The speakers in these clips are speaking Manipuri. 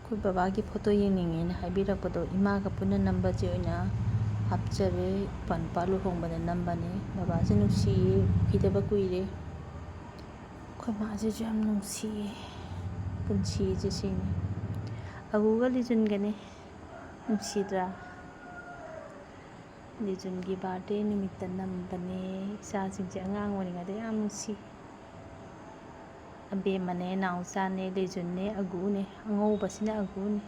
ꯑꯩꯈꯣꯏ ꯕꯕꯥꯒꯤ ꯐꯣꯇꯣ ꯌꯦꯡꯅꯤꯡꯉꯦꯅ ꯍꯥꯏꯕꯤꯔꯛꯄꯗꯣ ꯏꯃꯥꯒ ꯄꯨꯟꯅ ꯅꯝꯕꯁꯦ ꯑꯣꯏꯅ ꯍꯥꯞꯆꯔꯦ. ꯏꯄꯥ ꯂꯨꯍꯣꯡꯕꯗ ꯅꯝꯕꯅꯦ. ꯕꯕꯥꯁꯦ ꯅꯨꯡꯁꯤꯌꯦ, ꯎꯈꯤꯗꯕ ꯀꯨꯏꯔꯦ. ꯑꯩꯈꯣꯏ ꯃꯥꯁꯤꯁꯨ ꯌꯥꯝ ꯅꯨꯡꯁꯤꯌꯦ. ꯄꯨꯟꯁꯤꯁꯦ ꯁꯤꯅꯤ. ꯑꯒꯨꯒ ꯂꯤꯖꯨꯟꯒꯅꯦ. ꯅꯨꯡꯁꯤꯗ꯭ꯔꯥ? ꯂꯤꯖꯨꯟꯒꯤ ꯕꯥꯔꯗꯦ ꯅꯨꯃꯤꯠꯇ ꯅꯝꯕꯅꯦ. ꯏꯆꯥꯁꯤꯡꯁꯦ ꯑꯉꯥꯡ ꯑꯣꯏꯔꯤꯉꯩꯗ ꯌꯥꯝ ꯅꯨꯡꯁꯤ. ꯑꯕꯦꯝꯃꯅꯦ, ꯅꯥꯎꯆꯥꯅꯦ, ꯂꯤꯖꯨꯟꯅꯦ, ꯑꯒꯨꯅꯦ. ꯑꯉꯧꯕꯁꯤꯅ ꯑꯒꯨꯅꯦ.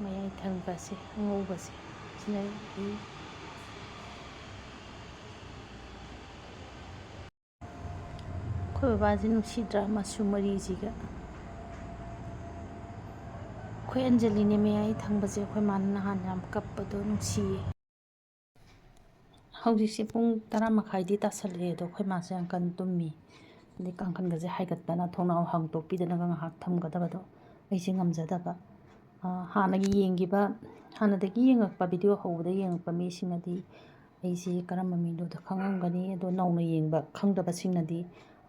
ꯃꯌꯥꯏ ꯊꯪꯕꯁꯦ ꯑꯉꯧꯕꯁꯦ ꯁꯤꯅ ꯑꯩꯈꯣꯏ ꯕꯕꯥꯁꯦ ꯅꯨꯡꯁꯤꯗ꯭ꯔꯥ? ꯃꯁꯨ ꯃꯔꯤꯁꯤꯒ. ꯑꯩꯈꯣꯏ ꯑꯟꯖꯂꯤꯅꯦ ꯃꯌꯥꯏ ꯊꯪꯕꯁꯦ. ꯑꯩꯈꯣꯏ ꯃꯥꯅ ꯅꯍꯥꯟ ꯌꯥꯝ ꯀꯞꯄꯗꯣ ꯅꯨꯡꯁꯤꯌꯦ. ꯍꯧꯖꯤꯛꯁꯦ ꯄꯨꯡ 10:30ꯗꯤ ꯇꯥꯁꯜꯂꯛꯑꯦ ꯑꯗꯣ ꯑꯩꯈꯣই ꯃꯥꯁꯦ ꯌꯥꯝ ꯀꯟꯅ ꯇꯨꯝꯃꯤ. ꯑꯗꯩ ꯀꯥꯡꯈꯟꯒꯁꯦ ꯍꯥꯏꯒꯠꯇꯅ ꯊꯣꯡꯅꯥꯎ ꯍꯥꯡꯇꯣꯛꯄꯤꯗꯅꯒ ꯉꯥꯏꯍꯥꯛ ꯊꯝꯒꯗꯕꯗꯣ ꯑꯩꯁꯦ ꯉꯝꯖꯗꯕ. ꯍꯥꯟꯅꯗꯒꯤ ꯌꯦꯡꯉꯛꯄ ꯚꯤꯗꯤꯑꯣ ꯍꯧꯕꯗ ꯌꯦꯡꯉꯛꯄ ꯃꯤꯁꯤꯡꯅꯗꯤ ꯑꯩꯁꯦ ꯀꯔꯝꯕ ꯃꯤꯅꯣꯗꯣ ꯈꯪꯉꯝꯒꯅꯤ. ꯑꯗꯣ ꯅꯧꯅ ꯌꯦꯡꯕ ꯈꯪꯗꯕꯁꯤꯡꯅꯗꯤ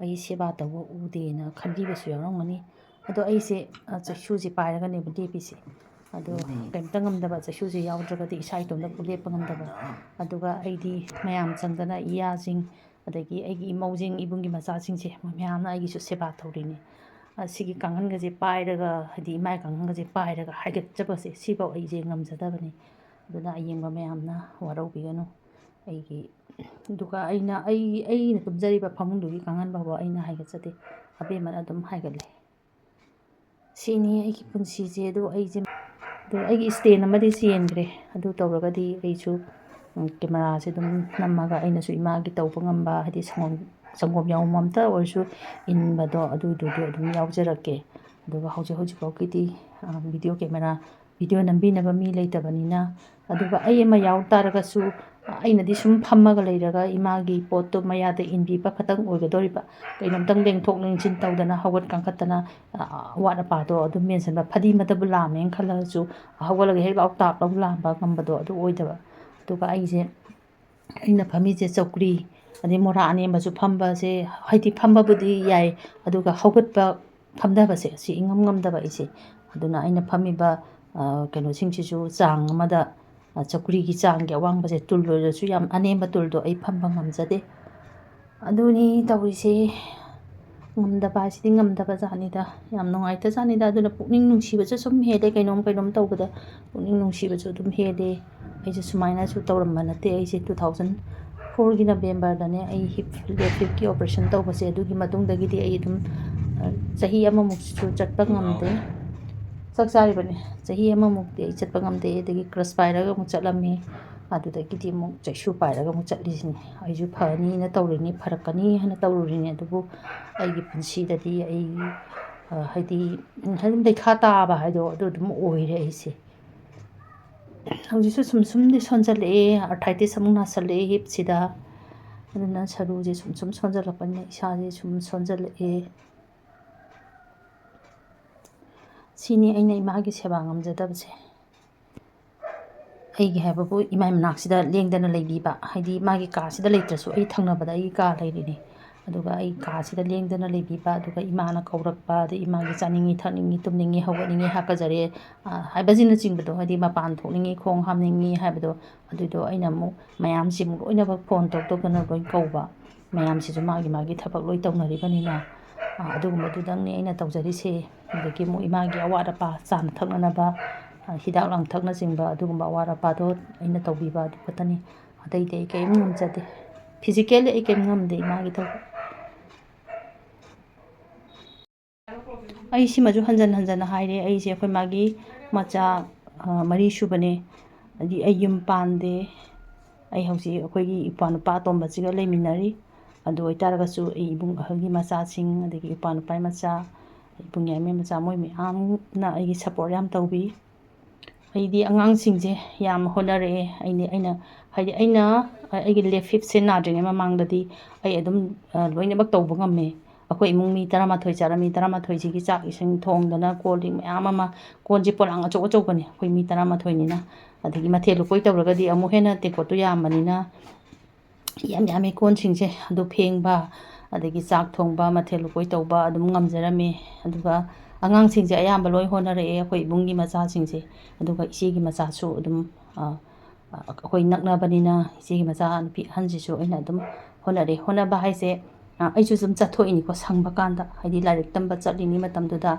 ꯑꯩ ꯁꯦꯕꯥ ꯇꯧꯕ ꯎꯗꯦꯅ ꯈꯟꯕꯤꯕꯁꯨ ꯌꯥꯎꯔꯝꯒꯅꯤ. ꯑꯗꯣ ꯑꯩꯁꯦ ꯆꯩꯁꯨꯁꯦ ꯄꯥꯏꯔꯒꯅꯦꯕ ꯂꯦꯞꯄꯤꯁꯦ. ꯑꯗꯣ ꯀꯩꯝꯇ ꯉꯝꯗꯕ, ꯆꯩꯁꯨꯁꯦ ꯌꯥꯎꯗ꯭ꯔꯒꯗꯤ ꯏꯁꯥ ꯏꯇꯣꯝꯇ ꯂꯦꯞꯄ ꯉꯝꯗꯕ. ꯑꯗꯨꯒ ꯑꯩꯗꯤ ꯃꯌꯥꯝ ꯆꯪꯗꯅ ꯏꯌꯥꯁꯤꯡ ꯑꯗꯒꯤ ꯑꯩꯒꯤ ꯏꯃꯧꯁꯤꯡ, ꯏꯕꯨꯡꯒꯤ ꯃꯆꯥꯁꯤꯡꯁꯦ ꯃꯌꯥꯝꯅ ꯑꯩꯒꯤꯁꯨ ꯁꯦꯕꯥ ꯇꯧꯔꯤꯅꯤ. ꯁꯤꯒꯤ ꯀꯥꯡꯈꯟꯒꯁꯦ ꯄꯥꯏꯔꯒ, ꯍꯥꯏꯗꯤ ꯏꯃꯥꯒꯤ ꯀꯥꯡꯈꯟꯒꯁꯦ ꯄꯥꯏꯔꯒ ꯍꯥꯏꯒꯠꯆꯕꯁꯦ ꯁꯤꯐꯥꯎ ꯑꯩꯁꯦ ꯉꯝꯖꯗꯕꯅꯤ. ꯑꯗꯨꯅ ꯑꯌꯦꯡꯕ ꯃꯌꯥꯝꯅ ꯋꯥꯔꯧꯕꯤꯒꯅꯨ. ꯑꯗꯨꯒ ꯑꯩꯅ ꯇꯨꯝꯖꯔꯤꯕ ꯐꯃꯨꯡꯗꯨꯒꯤ ꯀꯥꯡꯈꯟ ꯐꯥꯎꯕ ꯑꯩꯅ ꯍꯥꯏꯒꯠꯆꯗꯦ. ꯑꯕꯦꯝꯃꯅ ꯑꯗꯨꯝ ꯍꯥꯏꯒꯠꯂꯦ. ꯁꯤꯅꯤ ꯑꯩꯒꯤ ꯄꯨꯟꯁꯤꯁꯦ. ꯑꯗꯣ ꯑꯩꯒꯤ ꯏꯁꯇꯦꯟ ꯑꯃꯗꯤ ꯆꯦꯟꯈ꯭ꯔꯦ. ꯑꯗꯨ ꯇꯧꯔꯒꯗꯤ ꯑꯩꯁꯨ ꯀꯦꯃꯦꯔꯥꯁꯦ ꯑꯗꯨꯝ ꯅꯝꯃꯒ ꯑꯩꯅꯁꯨ ꯏꯃꯥꯒꯤ ꯇꯧꯕ ꯉꯝꯕ, ꯍꯥꯏꯗꯤ ꯁꯪꯒꯣꯝ ꯌꯥꯎꯝ ꯑꯝꯇ ꯑꯣꯏꯔꯁꯨ ꯏꯟꯕꯗꯣ ꯑꯗꯨꯗꯣ ꯑꯗꯨꯝ ꯌꯥꯎꯖꯔꯛꯀꯦ. ꯑꯗꯨꯒ ꯍꯧꯖꯤꯛꯐꯥꯎꯒꯤꯗꯤ ꯚꯤꯗꯤꯑꯣ ꯅꯝꯕꯤꯅꯕ ꯃꯤ ꯂꯩꯇꯕꯅꯤꯅ. ꯑꯗꯨꯒ ꯑꯩ ꯑꯃ ꯌꯥꯎ ꯇꯥꯔꯒꯁꯨ ꯑꯩꯅꯗꯤ ꯁꯨꯝ ꯐꯝꯃꯒ ꯂꯩꯔꯒ ꯏꯃꯥꯒꯤ ꯄꯣꯠꯇꯣ ꯃꯌꯥꯗ ꯏꯟꯕꯤꯕ ꯈꯛꯇꯪ ꯑꯣꯏꯒꯗꯧꯔꯤꯕ. ꯀꯩꯅꯣꯝꯇꯪ ꯂꯦꯡꯊꯣꯛ ꯂꯦꯡꯁꯤꯟ ꯇꯧꯗꯅ, ꯍꯧꯒꯠ ꯀꯥꯡꯈꯠꯇꯅ ꯑꯋꯥꯠ ꯑꯄꯥꯗꯣ ꯑꯗꯨꯝ ꯃꯦꯟꯁꯤꯟꯕ. ꯐꯗꯤꯃꯛꯇꯕꯨ ꯂꯥꯝꯃꯦꯅ ꯈꯜꯂꯒꯁꯨ ꯍꯧꯒꯠꯂꯒ ꯍꯦꯛ ꯂꯥꯎ ꯇꯥꯞ ꯂꯥꯎ ꯂꯥꯝꯕ ꯉꯝꯕꯗꯣ ꯑꯗꯨ ꯑꯣꯏꯗꯕ. ꯑꯗꯨꯒ ꯑꯩꯅ ꯐꯝꯃꯤꯁꯦ ꯆꯧꯀ꯭ꯔꯤ, ꯑꯗꯩ ꯃꯣꯔꯥ ꯑꯅꯦꯝꯕꯁꯨ ꯐꯝꯕꯁꯦ, ꯍꯥꯏꯗꯤ ꯐꯝꯕꯕꯨꯗꯤ ꯌꯥꯏ ꯑꯗꯨꯒ ꯍꯧꯒꯠꯄ ꯐꯝꯊꯕꯁꯦ ꯁꯤ ꯏꯉꯝ ꯉꯝꯗꯕ ꯑꯩꯁꯦ. ꯑꯗꯨꯅ ꯑꯩꯅ ꯐꯝꯃꯤꯕ ꯀꯩꯅꯣꯁꯤꯡꯁꯤꯁꯨ ꯆꯥꯡ ꯑꯃꯗ, ꯆꯧꯀ꯭ꯔꯤꯒꯤ ꯆꯥꯡꯒꯤ ꯑꯋꯥꯡꯕꯁꯦ, ꯇꯨꯜ ꯑꯣꯏꯔꯁꯨ ꯌꯥꯝ ꯑꯅꯦꯝꯕ ꯇꯨꯜꯗꯣ ꯑꯩ ꯐꯝꯕ ꯉꯝꯖꯗꯦ. ꯑꯗꯨꯅꯤ ꯇꯧꯔꯤꯁꯦ. ꯉꯝꯗꯕ ꯍꯥꯏꯁꯤꯗꯤ ꯉꯝꯗꯕ ꯖꯥꯠꯅꯤꯗ. ꯌꯥꯝ ꯅꯨꯡꯉꯥꯏꯇ ꯖꯥꯠꯅꯤꯗ. ꯑꯗꯨꯅ ꯄꯨꯛꯅꯤꯡ ꯅꯨꯡꯁꯤꯕꯁꯨ ꯁꯨꯝ ꯍꯦꯜꯂꯦ. ꯀꯩꯅꯣꯝ ꯇꯧꯕꯗ ꯄꯨꯛꯅꯤꯡ ꯅꯨꯡꯁꯤꯕꯁꯨ ꯑꯗꯨꯝ ꯍꯦꯜꯂꯦ. ꯑꯩꯁꯦ ꯁꯨꯃꯥꯏꯅꯁꯨ ꯇꯧꯔꯝꯕ ꯅꯠꯇꯦ. ꯑꯩꯁꯦ 2004ꯒꯤ ꯅꯕꯦꯝꯕꯔꯗꯅꯦ ꯑꯩ ꯂꯦꯐ ꯍꯤꯞꯀꯤ ꯑꯣꯄꯔꯦꯁꯟ ꯇꯧꯕꯁꯦ. ꯑꯗꯨꯒꯤ ꯃꯇꯨꯡꯗꯒꯤꯗꯤ ꯑꯩ ꯑꯗꯨꯝ ꯆꯍꯤ ꯑꯃꯃꯨꯛꯁꯨ ꯆꯠꯄ ꯉꯝꯗꯦ. ꯆꯥꯛ ꯆꯥꯔꯤꯕꯅꯤ. ꯆꯍꯤ ꯑꯃꯃꯨꯛꯇꯤ ꯑꯩ ꯆꯠꯄ ꯉꯝꯗꯦ. ꯑꯗꯒꯤ ꯀ꯭ꯔꯁ ꯄꯥꯏꯔꯒ ꯑꯃꯨꯛ ꯆꯠꯂꯝꯃꯤ. ꯑꯗꯨꯗꯒꯤꯗꯤ ꯑꯃꯨꯛ ꯆꯩꯁꯨ ꯄꯥꯏꯔꯒ ꯑꯃꯨꯛ ꯆꯠꯂꯤꯁꯤꯅꯤ. ꯑꯩꯁꯨ ꯐꯅꯤꯅ ꯇꯧꯔꯤꯅꯤ, ꯐꯔꯛꯀꯅꯤ ꯍꯥꯏꯅ ꯇꯧꯔꯨꯔꯤꯅꯤ. ꯑꯗꯨꯕꯨ ꯑꯩꯒꯤ ꯄꯨꯟꯁꯤꯗꯗꯤ ꯍꯥꯏꯗꯤ ꯑꯗꯨꯝ ꯂꯩꯈꯥ ꯇꯥꯕ ꯍꯥꯏꯗꯣ ꯑꯗꯨ ꯑꯗꯨꯝ ꯑꯣꯏꯔꯦ ꯑꯩꯁꯦ. ꯍꯧꯖꯤꯛꯁꯨ ꯁꯨꯝꯗꯤ ꯁꯣꯟꯖꯜꯂꯛꯑꯦ. ꯑꯥꯔꯊ꯭ꯔꯥꯏꯇꯤꯁ ꯑꯃꯨꯛ ꯅꯥꯁꯜꯂꯛꯑꯦ ꯍꯤꯞꯁꯤꯗ. ꯑꯗꯨꯅ ꯁꯔꯨꯁꯦ ꯁꯨꯝ ꯁꯣꯟꯖꯜꯂꯛꯄꯅꯤꯅ ꯏꯁꯥꯁꯦ ꯁꯨꯝ ꯁꯣꯟꯖꯜꯂꯛꯑꯦ. ꯁꯤꯅꯤ ꯑꯩꯅ ꯏꯃꯥꯒꯤ ꯁꯦꯕꯥ ꯉꯝꯖꯗꯕꯁꯦ. ꯑꯩꯒꯤ ꯍꯥꯏꯕꯕꯨ ꯏꯃꯥꯒꯤ ꯃꯅꯥꯛꯁꯤꯗ ꯂꯦꯡꯗꯅ ꯂꯩꯕꯤꯕ, ꯍꯥꯏꯗꯤ ꯃꯥꯒꯤ ꯀꯥꯁꯤꯗ ꯂꯩꯇ꯭ꯔꯁꯨ ꯑꯩ ꯊꯪꯅꯕꯗ ꯑꯩꯒꯤ ꯀꯥ ꯂꯩꯔꯤꯅꯤ. ꯑꯗꯨꯒ ꯑꯩ ꯀꯥꯁꯤꯗ ꯂꯦꯡꯗꯅ ꯂꯩꯕꯤꯕ, ꯑꯗꯨꯒ ꯏꯃꯥꯅ ꯀꯧꯔꯛꯄ, ꯑꯗꯩ ꯏꯃꯥꯒꯤ ꯆꯥꯅꯤꯡꯉꯤ ꯊꯛꯅꯤꯡꯉꯤ, ꯇꯨꯝꯅꯤꯡꯉꯤ, ꯍꯧꯒꯠꯅꯤꯡꯉꯤ, ꯍꯥꯀꯠꯆꯔꯦ ꯍꯥꯏꯕꯁꯤꯅꯆꯤꯡꯕꯗꯣ, ꯍꯥꯏꯗꯤ ꯃꯄꯥꯟ ꯊꯣꯛꯅꯤꯡꯉꯤ, ꯈꯣꯡ ꯍꯥꯝꯅꯤꯡꯉꯤ ꯍꯥꯏꯕꯗꯣ, ꯑꯗꯨꯏꯗꯣ ꯑꯩꯅ ꯑꯃꯨꯛ ꯃꯌꯥꯝꯁꯤꯃꯨꯛ ꯂꯣꯏꯅꯃꯛ ꯐꯣꯟ ꯇꯧꯗꯅ ꯂꯣꯏ ꯀꯧꯕ. ꯃꯌꯥꯝꯁꯤꯁꯨ ꯃꯥꯒꯤ ꯊꯕꯛ ꯂꯣꯏ ꯇꯧꯅꯔꯤꯕꯅꯤꯅ ꯑꯗꯨꯒꯨꯝꯕꯗꯨꯗꯪꯅꯤ ꯑꯩꯅ ꯇꯧꯖꯔꯤꯁꯦ. ꯑꯗꯒꯤ ꯑꯃꯨꯛ ꯏꯃꯥꯒꯤ ꯑꯋꯥꯠ ꯑꯄꯥ, ꯆꯥꯅ ꯊꯛꯅꯅꯕ ꯍꯤꯗꯥꯛ ꯂꯥꯡꯊꯛꯅꯆꯤꯡꯕ ꯑꯗꯨꯒꯨꯝꯕ ꯑꯋꯥꯠ ꯑꯄꯥꯗꯣ ꯑꯩꯅ ꯇꯧꯕꯤꯕ, ꯑꯗꯨ ꯈꯛꯇꯅꯤ. ꯑꯇꯩꯗꯤ ꯑꯩ ꯀꯔꯤꯝ ꯉꯝꯖꯗꯦ. ꯐꯤꯖꯤꯀꯦꯜꯂꯤ ꯑꯩ ꯀꯔꯤꯝ ꯉꯝꯗꯦ ꯏꯃꯥꯒꯤ ꯇꯧꯕ. ꯑꯩ ꯁꯤꯃꯁꯨ ꯍꯟꯖꯟ ꯍꯟꯖꯟꯅ ꯍꯥꯏꯔꯦ. ꯑꯩꯁꯦ ꯑꯩꯈꯣꯏ ꯃꯥꯒꯤ ꯃꯆꯥ 3 ꯁꯨꯕꯅꯦ. ꯑꯗꯒꯤ ꯑꯩ ꯌꯨꯝ ꯄꯥꯟꯗꯦ. ꯑꯩ ꯍꯧꯖꯤꯛ ꯑꯩꯈꯣꯏꯒꯤ ꯏꯄ꯭ꯋꯥꯅꯨꯄꯥ ꯑꯇꯣꯝꯕꯁꯤꯒ ꯂꯩꯃꯤꯟꯅꯔꯤ. ꯑꯗꯨ ꯑꯣꯏꯇꯥꯔꯒꯁꯨ ꯑꯩ ꯏꯕꯨꯡ ꯑꯍꯜꯒꯤ ꯃꯆꯥꯁꯤꯡ, ꯑꯗꯒꯤ ꯏꯄ꯭ꯋꯥꯅꯨꯄꯥꯒꯤ ꯃꯆꯥ, ꯏꯕꯨꯡ ꯌꯥꯏꯃꯒꯤ ꯃꯆꯥ, ꯃꯣꯏ ꯃꯌꯥꯝꯅ ꯑꯩꯒꯤ ꯁꯞꯄꯣꯔꯠ ꯌꯥꯝ ꯇꯧꯕꯤ. ꯑꯩꯗꯤ ꯑꯉꯥꯡꯁꯤꯡꯁꯦ ꯌꯥꯝ ꯍꯣꯠꯅꯔꯛꯑꯦ. ꯍꯥꯏꯗꯤ ꯑꯩꯒꯤ ꯂꯦꯐ ꯍꯤꯞꯁꯦ ꯅꯥꯗ꯭ꯔꯤꯉꯩ ꯃꯃꯥꯡꯗꯗꯤ ꯑꯩ ꯑꯗꯨꯝ ꯂꯣꯏꯅꯃꯛ ꯇꯧꯕ ꯉꯝꯃꯦ. ꯑꯩꯈꯣꯏ ꯏꯃꯨꯡ ꯃꯤ 11 ꯆꯥꯔꯝꯃꯤ. 11ꯁꯤꯒꯤ ꯆꯥꯛ ꯏꯁꯤꯡ ꯊꯣꯡꯗꯅ, ꯀꯣꯜ ꯂꯤꯛ ꯃꯌꯥꯝ ꯑꯃ, ꯀꯣꯟꯁꯦ ꯄꯣꯂꯥꯡ ꯑꯆꯧ ꯑꯆꯧꯕꯅꯤ ꯑꯩꯈꯣꯏ ꯃꯤ 11ꯅꯤꯅ. ꯑꯗꯒꯤ ꯃꯊꯦꯜ ꯂꯨꯀꯣꯏ ꯇꯧꯔꯒꯗꯤ ꯑꯃꯨꯛ ꯍꯦꯟꯅ ꯇꯦꯡꯀꯣꯠꯇꯣ ꯌꯥꯝꯕꯅꯤꯅ ꯌꯥꯝꯃꯦ ꯀꯣꯟꯁꯤꯡꯁꯦ. ꯑꯗꯨ ꯐꯦꯡꯕ, ꯑꯗꯒꯤ ꯆꯥꯛ ꯊꯣꯡꯕ, ꯃꯊꯦꯜ ꯂꯨꯀꯣꯏ ꯇꯧꯕ ꯑꯗꯨꯝ ꯉꯝꯖꯔꯝꯃꯦ. ꯑꯗꯨꯒ ꯑꯉꯥꯡꯁꯤꯡꯁꯦ ꯑꯌꯥꯝꯕ ꯂꯣꯏ ꯍꯣꯠꯅꯔꯛꯑꯦ ꯑꯩꯈꯣꯏ ꯏꯕꯨꯡꯒꯤ ꯃꯆꯥꯁꯤꯡꯁꯦ ꯑꯗꯨꯒ ꯏꯆꯦꯒꯤ ꯃꯆꯥꯁꯨ ꯑꯗꯨꯝ ꯑꯩꯈꯣꯏ ꯅꯛꯅꯕꯅꯤना ꯏꯆꯦꯒꯤ ꯃꯆꯥ ꯅꯨꯄꯤ ꯑꯍꯟꯁꯤꯁꯨ ꯑꯩꯅ ꯑꯗꯨꯝ ꯍꯣꯠꯅꯔꯦ ꯍꯣꯠꯅꯕ ꯍꯥꯏꯁꯦ ꯑꯩꯁꯨ ꯑꯗꯨꯝ ꯆꯠꯊꯣꯛꯏꯅꯤꯀꯣ ꯁꯪꯕ ꯀꯥꯟꯗ ꯍꯥꯏꯗꯤ ꯂꯥꯏꯔꯤꯛ ꯇꯝꯕ ꯆꯠꯂꯤꯉꯩ ꯃꯇꯝꯗꯨꯗ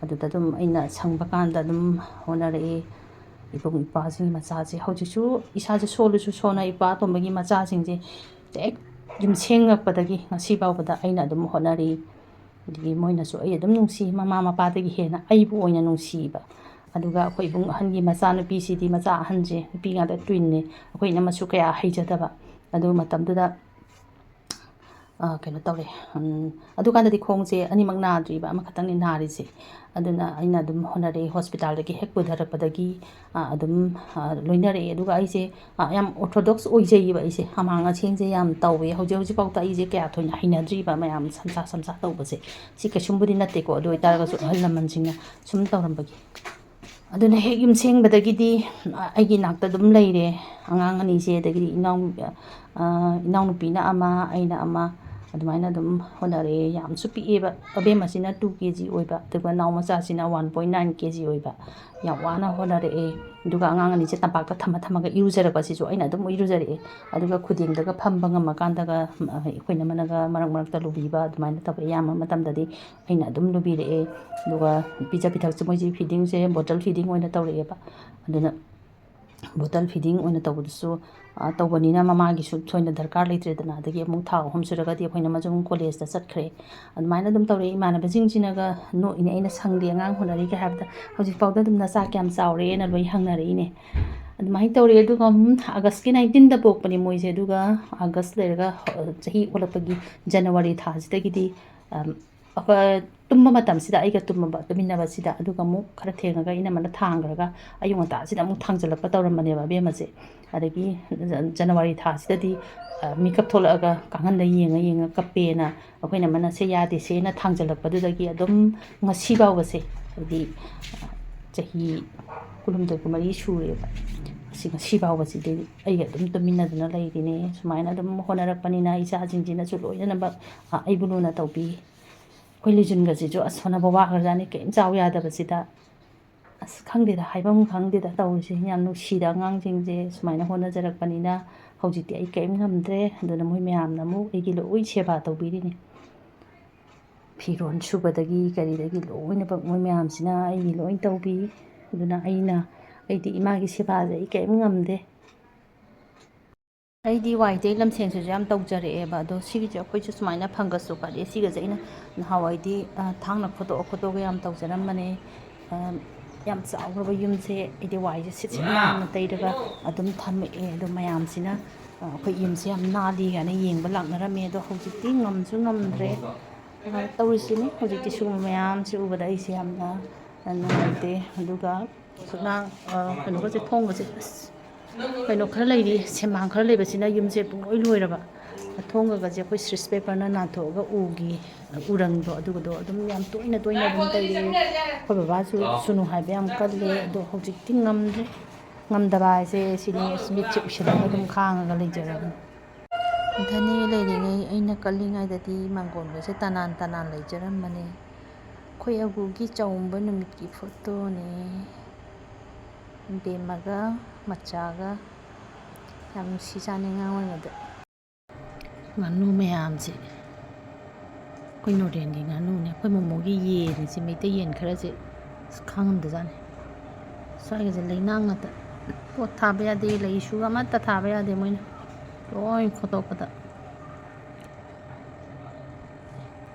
ꯑꯗꯨꯗ ꯑꯗꯨꯝ ꯑꯩꯅ ꯁꯪꯕ ꯀꯥꯟꯗ ꯑꯗꯨꯝ ꯍꯣꯠꯅꯔꯛꯑꯦ ꯏꯕꯨꯡ ꯏꯄ꯭ꯋꯥꯁꯤꯡꯒꯤ ꯃꯆꯥꯁꯦ ꯍꯧꯖꯤꯛꯁꯨ ꯏꯁꯥꯁꯦ ꯁꯣꯜꯂꯁꯨ ꯁꯣꯟꯅ ꯏꯄꯥ ꯑꯇꯣꯝꯕꯒꯤ ꯃꯆꯥꯁꯤꯡꯁꯦ ꯍꯦꯛ ꯌꯨꯝꯁꯦꯡꯉꯛꯄꯗꯒꯤ ꯉꯁꯤ ꯐꯥꯎꯕꯗ ꯑꯩꯅ ꯑꯗꯨꯝ ꯍꯣꯠꯅꯔꯤ ꯑꯗꯒꯤ ꯃꯣꯏꯅꯁꯨ ꯑꯩ ꯑꯗꯨꯝ ꯅꯨꯡꯁꯤ ꯃꯃꯥ ꯃꯄꯥꯗꯒꯤ ꯍꯦꯟꯅ ꯑꯩꯕꯨ ꯑꯣꯏꯅ ꯅꯨꯡꯁꯤꯕ ꯑꯗꯨꯒ ꯑꯩꯈꯣꯏ ꯏꯕꯨꯡ ꯑꯍꯟꯒꯤ ꯃꯆꯥꯅꯨꯄꯤꯁꯤꯗꯤ ꯃꯆꯥ ꯑꯍꯟꯁꯦ ꯅꯨꯄꯤ ꯉꯥꯛꯇ ꯇ꯭ꯋꯤꯟꯅꯦ ꯑꯩꯈꯣꯏ ꯏꯅꯝꯃꯁꯨ ꯀꯌꯥ ꯍꯩꯖꯗꯕ ꯑꯗꯨ ꯃꯇꯝꯗꯨꯗ ꯀꯩꯅꯣ ꯇꯧꯔꯦ ꯑꯗꯨꯀꯥꯟꯗꯗꯤ ꯈꯣꯡꯁꯦ ꯑꯅꯤꯃꯛ ꯅꯥꯗ꯭ꯔꯤꯕ ꯑꯃꯈꯛꯇꯪꯅꯤ ꯅꯥꯔꯤꯁꯦ ꯑꯗꯨꯅ ꯑꯩꯅ ꯑꯗꯨꯝ ꯍꯣꯠꯅꯔꯛꯑꯦ ꯍꯣꯁꯄꯤꯇꯥꯜꯗꯒꯤ ꯍꯦꯛ ꯄꯨꯊꯔꯛꯄꯗꯒꯤ ꯑꯗꯨꯝ ꯂꯣꯏꯅꯔꯛꯑꯦ ꯑꯗꯨꯒ ꯑꯩꯁꯦ ꯌꯥꯝ ꯑꯣꯔꯊꯣꯗꯣꯛꯁ ꯑꯣꯏꯖꯩꯌꯦꯕ ꯑꯩꯁꯦ ꯑꯃꯥꯡ ꯑꯁꯦꯡꯁꯦ ꯌꯥꯝ ꯇꯧꯋꯦ ꯍꯧꯖꯤꯛꯐꯥꯎꯗ ꯑꯩꯁꯦ ꯀꯌꯥ ꯊꯣꯏꯅ ꯍꯩꯅꯗ꯭ꯔꯤꯕ ꯃꯌꯥꯝ ꯁꯝꯁꯥ ꯇꯧꯕꯁꯦ ꯁꯤ ꯀꯩꯁꯨꯝꯕꯨꯗꯤ ꯅꯠꯇꯦꯀꯣ ꯑꯗꯨ ꯑꯣꯏꯇꯥꯔꯒꯁꯨ ꯑꯍꯜ ꯂꯃꯟꯁꯤꯡꯅ ꯁꯨꯝ ꯇꯧꯔꯝꯕꯒꯤ ꯑꯗꯨꯅ ꯍꯦꯛ ꯌꯨꯝꯁꯦꯡꯕꯗꯒꯤꯗꯤ ꯑꯩꯒꯤ ꯅꯥꯛꯇ ꯑꯗꯨꯝ ꯂꯩꯔꯦ ꯑꯉꯥꯡ ꯑꯅꯤꯁꯦ ꯑꯗꯒꯤꯗꯤ ꯏꯅꯥꯎꯅꯨꯄꯤꯅ ꯑꯃ ꯑꯩꯅ ꯑꯃ ꯑꯗꯨꯃꯥꯏꯅ ꯑꯗꯨꯝ ꯍꯣꯠꯅꯔꯛꯑꯦ ꯌꯥꯝꯁꯨ ꯄꯤꯛꯑꯦꯕ ꯑꯕꯦꯝꯃꯁꯤꯅ 2 kg ꯑꯣꯏꯕ ꯑꯗꯨꯒ ꯅꯥꯎ ꯃꯆꯥꯁꯤꯅ 1.9 kg ꯑꯣꯏꯕ ꯌꯥꯝ ꯋꯥꯅ ꯍꯣꯠꯅꯔꯛꯑꯦ ꯑꯗꯨꯒ ꯑꯉꯥꯡ ꯑꯅꯤꯁꯦ ꯇꯝꯄꯥꯛꯇꯊꯝꯃꯒ ꯏꯔꯨꯖꯔꯛꯄꯁꯤꯁꯨ ꯑꯩꯅ ꯑꯗꯨꯝ ꯏꯔꯨꯖꯔꯛꯑꯦ ꯑꯗꯨꯒ ꯈꯨꯗꯦꯡꯗꯒ ꯐꯝꯕ ꯉꯝꯃꯀꯥꯟꯗꯒ ꯑꯩꯈꯣꯏꯅ ꯃꯅꯒ ꯃꯔꯛ ꯃꯔꯛꯇ ꯂꯨꯕꯤꯕ ꯑꯗꯨꯃꯥꯏꯅ ꯇꯧꯋꯦ ꯑꯌꯥꯝꯕ ꯃꯇꯝꯗꯗꯤ ꯑꯩꯅ ꯑꯗꯨꯝ ꯂꯨꯕꯤꯔꯛꯑꯦ ꯑꯗꯨꯒ ꯄꯤꯖ ꯄꯤꯊꯛꯁꯦ ꯃꯣꯏꯁꯤ ꯐꯤꯗꯤꯡꯁꯦ ꯕꯣꯇꯜ ꯐꯤꯗꯤꯡ ꯑꯣꯏꯅ ꯇꯧꯔꯛꯑꯦꯕ ꯑꯗꯨꯅ ꯕꯣꯇꯜ ꯐꯤꯗꯤꯡ ꯑꯣꯏꯅ ꯇꯧꯕꯗꯨꯁꯨ ꯇꯧꯕꯅꯤꯅ ꯃꯃꯥꯒꯤꯁꯨ ꯊꯣꯏꯅ ꯗꯔꯀꯥꯔ ꯂꯩꯇ꯭ꯔꯦꯗꯅ ꯑꯗꯒꯤ ꯑꯃꯨꯛ ꯊꯥ 3 ꯁꯨꯔꯒꯗꯤ ꯑꯩꯈꯣꯏꯅ ꯃꯖꯨꯡ ꯀꯣꯂꯦꯖꯇ ꯆꯠꯈ꯭ꯔꯦ ꯑꯗꯨꯃꯥꯏꯅ ꯑꯗꯨꯝ ꯇꯧꯔꯛꯑꯦ ꯏꯃꯥꯟꯅꯕꯁꯤꯡꯁꯤꯅꯒ ꯅꯣꯛꯏꯅꯦ ꯑꯩꯅ ꯁꯪꯗꯦ ꯑꯉꯥꯡ ꯍꯣꯠꯅꯔꯤꯒ ꯍꯥꯏꯕꯗ ꯍꯧꯖꯤꯛꯐꯥꯎꯗ ꯑꯗꯨꯝ ꯅꯆꯥ ꯀꯌꯥꯝ ꯆꯥꯎꯔꯦꯅ ꯂꯣꯏ ꯍꯪꯅꯔꯛꯏꯅꯦ ꯑꯗꯨꯃꯥꯏꯅ ꯇꯧꯔꯦ ꯑꯗꯨꯒ ꯑꯥꯒꯁꯀꯤ 19ꯗ ꯄꯣꯛꯄꯅꯦ ꯃꯣꯏꯁꯦ ꯑꯗꯨꯒ ꯑꯥꯒꯁ ꯂꯩꯔꯒ ꯆꯍꯤ ꯑꯣꯜꯂꯛꯄꯒꯤ ꯖꯅꯋꯥꯔꯤ ꯊꯥꯁꯤꯗꯒꯤꯗꯤ ꯇꯨꯝꯕ ꯃꯇꯝꯁꯤꯗ ꯑꯩꯒ ꯇꯨꯃꯤꯟꯅꯕꯁꯤꯗ ꯑꯗꯨꯒ ꯑꯃꯨꯛ ꯈꯔ ꯊꯦꯡꯉꯒ ꯏꯅꯝꯃꯅ ꯊꯥꯡꯈ꯭ꯔꯒ ꯑꯌꯨꯛ ꯉꯟꯇꯥꯁꯤꯗ ꯑꯃꯨꯛ ꯊꯥꯡꯖꯜꯂꯛꯄ ꯇꯧꯔꯝꯕꯅꯦꯕ ꯑꯕꯦꯝꯃꯁꯦ ꯑꯗꯒꯤ ꯖꯅꯋꯥꯔꯤ ꯊꯥꯁꯤꯗꯗꯤ ꯃꯤꯀꯞ ꯊꯣꯛꯂꯛꯑꯒ ꯀꯥꯡꯈꯟꯗ ꯌꯦꯡꯉ ꯀꯞꯄꯦꯅ ꯑꯩꯈꯣꯏꯅ ꯃꯅꯁꯦ ꯌꯥꯗꯦꯁꯦꯅ ꯊꯥꯡꯖꯜꯂꯛꯄꯗꯨꯗꯒꯤ ꯑꯗꯨꯝ ꯉꯁꯤ ꯐꯥꯎꯕꯁꯦ ꯍꯥꯏꯗꯤ ꯆꯍꯤ 22 ꯁꯨꯔꯦꯕ ꯉꯁꯤ ꯐꯥꯎꯕꯁꯤꯗꯤ ꯑꯩꯒ ꯑꯗꯨꯝ ꯇꯨꯃꯤꯟꯅꯗꯅ ꯂꯩꯔꯤꯅꯦ ꯁꯨꯃꯥꯏꯅ ꯑꯗꯨꯝ ꯍꯣꯠꯅꯔꯛꯄꯅꯤꯅ ꯏꯆꯥꯁꯤꯡꯁꯤꯅꯁꯨ ꯂꯣꯏꯅꯃꯛ ꯑꯩꯕꯨ ꯂꯨꯅ ꯇꯧꯕꯤ ꯑꯩꯈꯣꯏ ꯂꯤꯖꯨꯟꯒꯁꯤꯁꯨ ꯑꯁ ꯍꯣꯠꯅꯕ ꯋꯥꯈ꯭ꯔꯖꯥꯠꯅꯤ ꯀꯔꯤꯝ ꯆꯥꯎ ꯌꯥꯗꯕꯁꯤꯗ ꯑꯁ ꯈꯪꯗꯦꯗ ꯍꯥꯏꯐꯝ ꯈꯪꯗꯦꯗ ꯇꯧꯔꯤꯁꯦ ꯌꯥꯝ ꯅꯨꯡꯁꯤꯗ ꯑꯉꯥꯡꯁꯤꯡꯁꯦ ꯁꯨꯃꯥꯏꯅ ꯍꯣꯠꯅꯖꯔꯛꯄꯅꯤ나 ꯍꯧꯖꯤꯛꯇꯤ ꯑꯩ ꯀꯔꯤꯝ ꯉꯝꯗ꯭ꯔꯦ ꯑꯗꯨꯅ ꯃꯣꯏ ꯃꯌꯥꯝꯅ ꯑꯃꯨꯛ ꯑꯩꯒꯤ ꯂꯣꯏ ꯁꯦꯕꯥ ꯇꯧꯕꯤꯔꯤꯅꯤ ꯐꯤꯔꯣꯜ ꯁꯨꯕꯗꯒꯤ ꯀꯔꯤꯗꯒꯤ ꯂꯣꯏꯅꯃꯛ ꯃꯣꯏ ꯃꯌꯥꯝꯁꯤꯅ ꯑꯩꯒꯤ ꯂꯣꯏ ꯇꯧꯕꯤ ꯑꯗꯨꯅ ꯑꯩꯗꯤ ꯏꯃꯥꯒꯤ ꯁꯦꯕꯥꯁꯦ ꯑꯩ ꯀꯔꯤꯝ ꯉꯝꯗꯦ ꯑꯩꯗꯤ ꯋꯥꯏꯇꯩ ꯂꯝꯁꯦꯡꯁꯤꯁꯨ ꯌꯥꯝ ꯇꯧꯖꯔꯛꯑꯦꯕ ꯑꯗꯣ ꯁꯤꯒꯤꯁꯦ ꯑꯩꯈꯣꯏꯁꯨ ꯁꯨꯃꯥꯏꯅ ꯐꯪꯒꯁꯁꯨ ꯀꯠꯂꯦ ꯁꯤꯒꯁꯦ ꯑꯩꯅ ꯅꯍꯥꯟꯋꯥꯏꯗꯤ ꯊꯥꯡꯅ ꯈꯣꯠꯇꯣꯛꯑꯒ ꯌꯥꯝ ꯇꯧꯖꯔꯝꯕꯅꯦ ꯌꯥꯝ ꯆꯥꯎꯈ꯭ꯔꯕ ꯌꯨꯝꯁꯦ ꯑꯩꯗꯤ ꯋꯥꯏꯁꯦ ꯁꯤꯠ ꯅꯥꯟꯅ ꯇꯩꯔꯒ ꯑꯗꯨꯝ ꯊꯝꯃꯛꯑꯦ ꯑꯗꯣ ꯃꯌꯥꯝꯁꯤꯅ ꯑꯩꯈꯣই ꯌꯨꯝꯁꯦ ꯌꯥꯝ ꯅꯥꯜꯂꯤ ꯀꯥꯏꯅ ꯌꯦꯡꯕ ꯂꯥꯛꯅꯔꯝꯃꯦ ꯑꯗꯣ ꯍꯧꯖꯤꯛꯇꯤ ꯉꯝꯁꯨ ꯉꯝꯗ꯭ꯔꯦ ꯇꯧꯔꯤꯁꯤꯅꯤ ꯍꯧꯖꯤꯛꯇꯤ ꯁꯤꯒꯨꯝꯕ ꯃꯌꯥꯝꯁꯤ ꯎꯕꯗ ꯑꯩꯁꯦ ꯌꯥꯝꯅ ꯅꯨꯡꯉꯥꯏꯇꯦ ꯑꯗꯨꯒ ꯁꯨꯛꯅꯥꯡ ꯀꯩꯅꯣꯒꯁꯦ ꯊꯣꯡꯒꯁꯦ ꯑꯁ ꯀꯩꯅꯣ ꯈꯔ ꯂꯩꯔꯤ ꯁꯦꯝꯃꯥꯡ ꯈꯔ ꯂꯩꯕꯁꯤꯅ ꯌꯨꯝꯁꯦ ꯄꯨꯡꯂꯣꯏ ꯂꯣꯏꯔꯕ ꯊꯣꯡꯒꯁꯦ ꯑꯩꯈꯣꯏ ꯁ꯭ꯇꯤꯆ ꯄꯦꯄꯔꯅ ꯅꯥꯟꯊꯣꯛꯑꯒ ꯎꯔꯪꯗꯣ ꯑꯗꯨꯒꯗꯣ ꯑꯗꯨꯝ ꯌꯥꯝ ꯇꯣꯏꯅ ꯑꯗꯨꯝ ꯇꯩꯔꯛꯑꯦ ꯑꯩꯈꯣꯏ ꯕꯕꯥꯁꯨ ꯁꯨꯅꯨ ꯍꯥꯏꯕ ꯌꯥꯝ ꯀꯜꯂꯦ ꯑꯗꯣ ꯍꯧꯖꯤꯛꯇꯤ ꯉꯝꯗ꯭ꯔꯦ ꯉꯝꯗꯕ ꯍꯥꯏꯁꯦ ꯁꯤꯅꯤ ꯃꯤꯠꯁꯦ ꯎꯏꯁꯤꯜꯂꯒ ꯑꯗꯨꯝ ꯈꯥꯡꯉꯒ ꯂꯩꯖꯔꯕꯅꯤ ꯙꯅꯤ ꯂꯩꯔꯤꯉꯩ ꯑꯩꯅ ꯀꯜꯂꯤꯉꯩꯗꯗꯤ ꯃꯥꯡꯒꯣꯜꯒꯁꯦ ꯇꯅꯥꯟ ꯂꯩꯖꯔꯝꯕꯅꯦ ꯑꯩꯈꯣꯏ ꯑꯕꯨꯒꯤ ꯆꯥꯎꯝꯕ ꯅꯨꯃꯤꯠꯀꯤ ꯐꯣꯇꯣꯅꯦ ꯕꯦꯝꯃꯒ ꯃꯆꯥꯒ ꯌꯥꯝ ꯅꯨꯡꯁꯤꯖꯥꯅꯤ ꯑꯉꯥꯡ ꯑꯣꯏꯔꯤꯉꯩꯗ ꯉꯥꯅꯨ ꯃꯌꯥꯝꯁꯦ ꯑꯩꯈꯣꯏ ꯅꯣꯔꯦꯟꯒꯤ ꯉꯥꯅꯨꯅꯦ ꯑꯩꯈꯣꯏ ꯃꯣꯃꯣꯒꯤ ꯌꯦꯟꯁꯦ ꯃꯩꯇꯩ ꯌꯦꯟ ꯈꯔꯁꯦ ꯈꯥꯡꯉꯝꯗꯖꯥꯠꯅꯤ ꯁ꯭ꯋꯥꯏꯒꯁꯦ ꯂꯩꯅꯥꯡ ꯉꯥꯛꯇ ꯄꯣꯠ ꯊꯥꯕ ꯌꯥꯗꯦ ꯂꯩꯁꯨ ꯑꯃꯠꯇ ꯊꯥꯕ ꯌꯥꯗꯦ ꯃꯣꯏꯅ ꯂꯣꯏ ꯈꯣꯠꯇꯣꯛꯄꯗ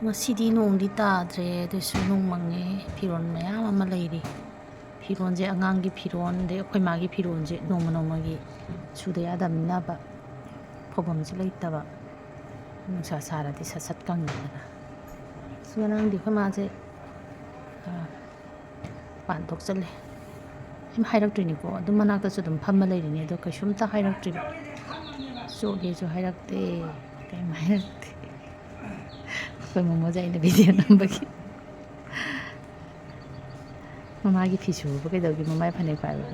ꯉꯁꯤꯗꯤ ꯅꯣꯡꯗꯤ ꯇꯥꯗ꯭ꯔꯦ ꯑꯗꯨꯁꯨ ꯅꯣꯡ ꯃꯪꯉꯦ ꯐꯤꯔꯣꯜ ꯃꯌꯥꯝ ꯑꯃ ꯂꯩꯔꯤ ꯐꯤꯔꯣꯜꯁꯦ ꯑꯉꯥꯡꯒꯤ ꯐꯤꯔꯣꯜ ꯑꯗꯩ ꯑꯩꯈꯣꯏ ꯃꯥꯒꯤ ꯐꯤꯔꯣꯜꯁꯦ ꯅꯣꯡꯃꯒꯤ ꯁꯨꯗ ꯌꯥꯗꯕꯅꯤꯅꯕ ꯐꯧꯐꯝꯁꯨ ꯂꯩꯇꯕ ꯅꯨꯡꯁꯥ ꯁꯥꯔꯗꯤ ꯁꯠ ꯀꯪꯉꯤꯗꯅ ꯉꯔꯥꯡꯗꯤ ꯑꯩꯈꯣই ꯃꯥꯁꯦ ꯃꯄꯥꯟ ꯊꯣꯛꯆꯜꯂꯦ ꯁꯨꯝ ꯍꯥꯏꯔꯛꯇꯣꯏꯅꯤꯀꯣ ꯑꯗꯨꯝ ꯃꯅꯥꯛꯇꯁꯨ ꯑꯗꯨꯝ ꯐꯝꯃ ꯂꯩꯔꯤꯅꯤ ꯑꯗꯣ ꯀꯩꯁꯨꯝꯇ ꯍꯥꯏꯔꯛꯇ꯭ꯔꯤꯕ ꯆꯣꯠꯂꯦꯁꯨ ꯍꯥꯏꯔꯛꯇꯦ ꯀꯩꯝ ꯍꯥꯏꯔꯛꯇꯦ ꯑꯩꯈꯣꯏ ꯃꯣꯃꯣꯁꯦ ꯑꯩꯅ ꯚꯤꯗꯤꯑꯣ ꯅꯝꯕꯒꯤ ꯃꯃꯥꯒꯤ ꯐꯤ ꯁꯨꯕ ꯀꯩꯗꯧꯒꯦ ꯃꯃꯥꯒꯤ ꯐꯅꯦꯛ ꯄꯥꯏꯕ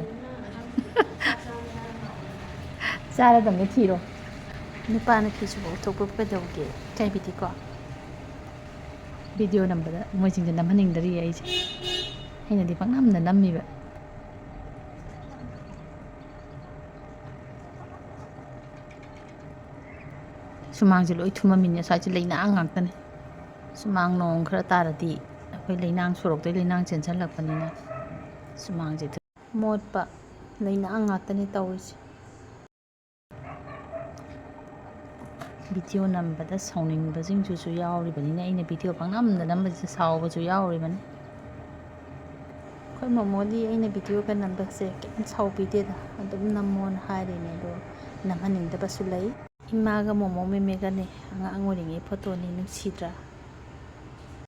ꯆꯥꯔꯗꯕꯅꯦ ꯊꯤꯔꯣ ꯅꯨꯄꯥꯅ ꯐꯤ ꯁꯨꯕ ꯎꯊꯣꯛꯄ ꯀꯩꯗꯧꯒꯦ ꯏꯀꯥꯏꯕꯤꯗꯦꯀꯣ ꯚꯤꯗꯤꯑꯣ ꯅꯝꯕꯗ ꯃꯣꯏꯁꯤꯡꯁꯦ ꯅꯝꯍꯟꯅꯤꯡꯗ꯭ꯔꯤꯌꯦ ꯑꯩꯁꯦ ꯑꯩꯅꯗꯤ ꯄꯪꯅꯝꯗ ꯅꯝꯃꯤꯕ ꯁꯨꯃꯥꯡꯁꯦ ꯂꯣꯏ ꯊꯨꯝꯃꯝꯃꯤꯅꯦ ꯁ꯭ꯋꯥꯏꯁꯦ ꯂꯩꯅꯥꯡ ꯉꯥꯛꯇꯅꯦ ꯁꯨꯃꯥꯡ ꯅꯣꯡ ꯈꯔ ꯇꯥꯔꯗꯤ ꯑꯩꯈꯣꯏ ꯂꯩꯅꯥꯡ ꯁꯣꯔꯣꯛꯇꯩ ꯂꯩꯅꯥꯡ ꯆꯦꯟꯁꯤꯜꯂꯛꯄꯅꯤꯅ ꯁꯨꯃꯥꯡꯁꯦ ꯃꯣꯠꯄ ꯂꯩꯅꯥꯡ ꯉꯥꯛꯇꯅꯦ ꯇꯧꯔꯤꯁꯦ ꯚꯤꯗꯤꯑꯣ ꯅꯝꯕꯗ ꯁꯥꯎꯅꯤꯡꯕꯁꯤꯡꯁꯨ ꯌꯥꯎꯔꯤꯕꯅꯤꯅ ꯑꯩꯅ ꯚꯤꯗꯤꯑꯣ ꯄꯪꯅꯝꯗ ꯅꯝꯕꯁꯤꯗ ꯁꯥꯎꯕꯁꯨ ꯌꯥꯎꯔꯤꯕꯅꯤ ꯑꯩꯈꯣই ꯃꯣꯃꯣꯗꯤ ꯑꯩꯅ ꯚꯤꯗꯤꯑꯣꯒ ꯅꯝꯕꯁꯦ ꯀꯩꯝ ꯁꯥꯎꯕꯤꯗꯦꯗ ꯑꯗꯨꯝ ꯅꯝꯃꯣꯅ ꯍꯥꯏꯔꯤꯅꯦ ꯑꯗꯣ ꯅꯝꯍꯟꯅꯤꯡꯗꯕꯁꯨ ꯂꯩ ꯏꯃꯥꯒ ꯃꯣꯃꯣ ꯃꯦꯃꯦꯒꯅꯦ ꯑꯉꯥꯡ ꯑꯣꯏꯔꯤꯉꯩ ꯐꯣꯇꯣꯅꯤ ꯅꯨꯡꯁꯤꯗ꯭ꯔꯥ